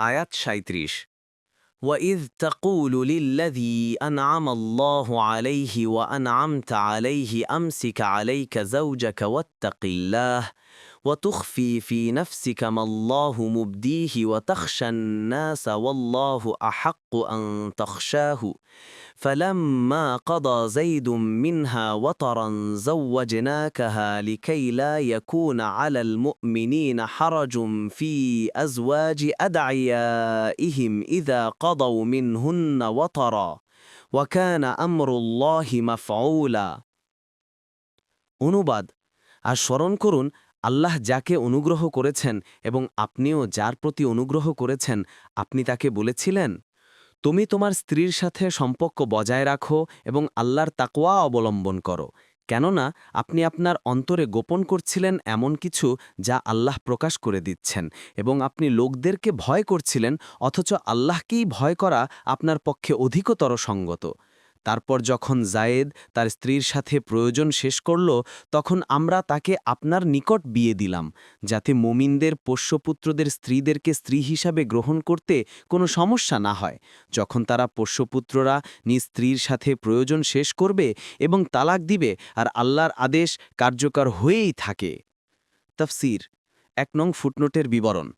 আয়াত ৩৭ وَإِذْ تَقُولُ لِلَّذِي أَنْعَمَ اللَّهُ عَلَيْهِ وَأَنْعَمْتَ عَلَيْهِ أَمْسِكْ عَلَيْكَ زَوْجَكَ وَاتَّقِ اللَّهَ وَتُخْفِي فِي نَفْسِكَ مَا اللَّهُ مُبْدِيهِ وَتَخْشَى النَّاسَ وَاللَّهُ أَحَقُّ أَن تَخْشَاهُ فَلَمَّا قَضَى زَيْدٌ مِنْهَا وَطَرًا زَوَّجْنَاكَهَا لِكَيْ لَا يَكُونَ عَلَى الْمُؤْمِنِينَ حَرَجٌ فِي أَزْوَاجِ أَدْعِيَائِهِمْ إِذَا قَضَوْا مِنْهُنَّ وَطَرًا وَكَانَ أَمْرُ اللَّهِ مَفْعُولًا। অনুবাদ আর স্মরণ করুন আল্লাহ যাকে অনুগ্রহ করেছেন এবং আপনিও যার প্রতি অনুগ্রহ করেছেন আপনি তাকে বলেছিলেন তুমি তোমার স্ত্রীর সাথে সম্পর্ক বজায় রাখো এবং আল্লাহর তাকওয়া অবলম্বন করো কেননা আপনি আপনার অন্তরে গোপন করছিলেন এমন কিছু যা আল্লাহ প্রকাশ করে দিচ্ছেন এবং আপনি লোকদেরকে ভয় করছিলেন অথচ আল্লাহকেই ভয় করা আপনার পক্ষে অধিকতর সঙ্গত। তারপর যখন জায়েদ তার স্ত্রীর সাথে প্রয়োজন শেষ করল তখন আমরা তাকে আপনার নিকট বিয়ে দিলাম যাতে মুমিনদের পোষ্যপুত্রদের স্ত্রীদেরকে স্ত্রী হিসাবে গ্রহণ করতে কোনো সমস্যা না হয় যখন তারা পোষ্যপুত্ররা নিজ স্ত্রীর সাথে প্রয়োজন শেষ করবে এবং তালাক দিবে আর আল্লাহর আদেশ কার্যকর হয়েই থাকে। তাফসীর ১ নং ফুটনোটের বিবরণ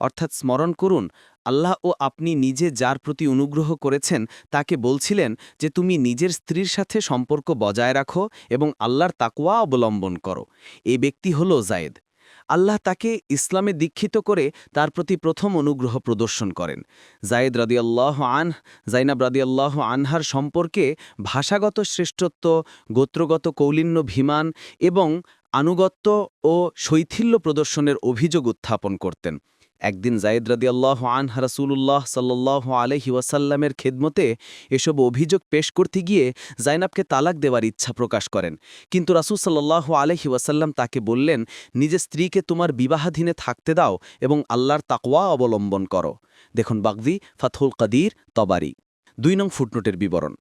অর্থাৎ স্মরণ করুন আল্লাহ ও আপনি নিজে যার প্রতি অনুগ্রহ করেছেন তাকে বলছিলেন যে তুমি নিজের স্ত্রীর সাথে সম্পর্ক বজায় রাখো এবং আল্লাহর তাকওয়া অবলম্বন করো। এ ব্যক্তি হল জায়েদ। আল্লাহ তাকে ইসলামে দীক্ষিত করে তার প্রতি প্রথম অনুগ্রহ প্রদর্শন করেন। জায়েদ জাইনাব রাদিয়াল্লাহু আনহার সম্পর্কে ভাষাগত শ্রেষ্ঠত্ব, গোত্রগত কৌলিন্যভিমান এবং আনুগত্য ও শৈথিল্য প্রদর্শনের অভিযোগ উত্থাপন করতেন। একদিন জায়েদ রাদিয়াল্লাহু আনহু রাসূলুল্লাহ সাল্লাল্লাহু আলাইহি ওয়াসাল্লামের খেদমতে এসব অভিযোগ পেশ করতে গিয়ে জাইনাবকে তালাক দেওয়ার ইচ্ছা প্রকাশ করেন, কিন্তু রাসূল সাল্লাল্লাহু আলাইহি ওয়াসাল্লাম তাকে বললেন নিজের স্ত্রীকে তোমার বিবাহাধীনে থাকতে দাও এবং আল্লাহর তাকওয়া অবলম্বন করো। দেখুন বাগভি ফাতহুল কাদির তবারি। ২ নং ফুটনোটের বিবরণ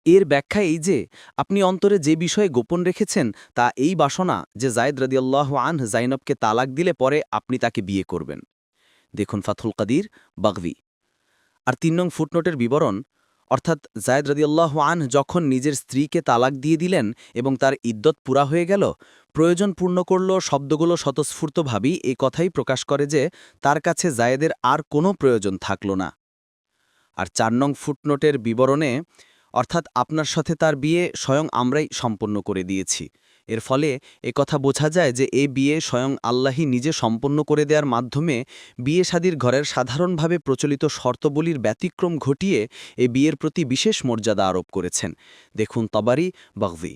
এর ব্যাখ্যা এই যে আপনি অন্তরে যে বিষয়ে গোপন রেখেছেন তা এই বাসনা যে জায়েদ রাদিয়াল্লাহু আনহু জাইনবকে তালাক দিলে পরে আপনি তাকে বিয়ে করবেন। দেখুন ফাতহুল কাদির বাগভি। আর ৩ নং ফুটনোটের বিবরণ অর্থাৎ জায়েদ রাদিয়াল্লাহু আনহু যখন নিজের স্ত্রীকে তালাক দিয়ে দিলেন এবং তার ইদ্যত পুরা হয়ে গেল, প্রয়োজন পূর্ণ করল শব্দগুলো স্বতঃস্ফূর্তভাবেই এই কথাই প্রকাশ করে যে তার কাছে জায়েদের আর কোনো প্রয়োজন থাকল না। আর ৪ নং ফুটনোটের বিবরণে অর্থাৎ আপনার সাথে তার বিয়ে স্বয়ং আমরাই সম্পন্ন করে দিয়েছি। এর ফলে কথা বোঝা যায় যে এই বিয়ে স্বয়ং আল্লাহই নিজে সম্পন্ন করে দেওয়ার মাধ্যমে বিয়ে শাদীর ঘরের সাধারণভাবে প্রচলিত শর্তবলীর ব্যতিক্রম ঘটিয়ে এই বিয়ের প্রতি বিশেষ মর্যাদা আরোপ করেছেন। দেখুন তবারি বাগভি।